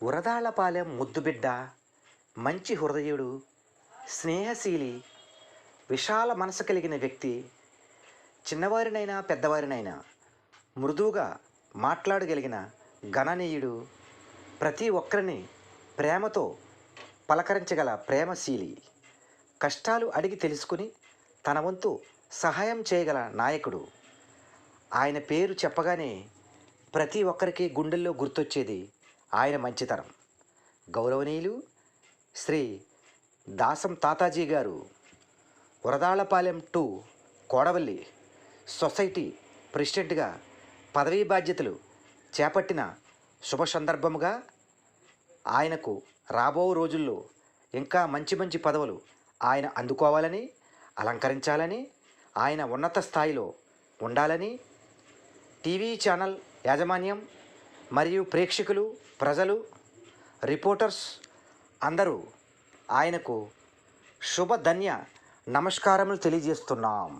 ఉరదాళ్లపాలెం ముద్దుబిడ్డ, మంచి హృదయుడు, స్నేహశీలి, విశాల మనసు కలిగిన వ్యక్తి, చిన్నవారినైనా పెద్దవారినైనా మృదువుగా మాట్లాడగలిగిన గణనీయుడు, ప్రతి ఒక్కరిని ప్రేమతో పలకరించగల ప్రేమశీలి, కష్టాలు అడిగి తెలుసుకుని తన వంతు సహాయం చేయగల నాయకుడు. ఆయన పేరు చెప్పగానే ప్రతి ఒక్కరికి గుండెల్లో గుర్తొచ్చేది ఆయన మంచితనం. గౌరవనీయులు శ్రీ దాసం తాతాజీ గారు వరదాళ్లపాలెం 2 కోడవల్లి సొసైటీ ప్రెసిడెంట్గా పదవీ బాధ్యతలు చేపట్టిన శుభ సందర్భముగా ఆయనకు రాబో రోజుల్లో ఇంకా మంచి మంచి పదవులు ఆయన అందుకోవాలని, అలంకరించాలని, ఆయన ఉన్నత స్థాయిలో ఉండాలని టీవీ ఛానల్ యాజమాన్యం మరియు ప్రేక్షకులు, ప్రజలు, రిపోర్టర్స్ అందరూ ఆయనకు శుభధన్య నమస్కారములు తెలియజేస్తున్నాం.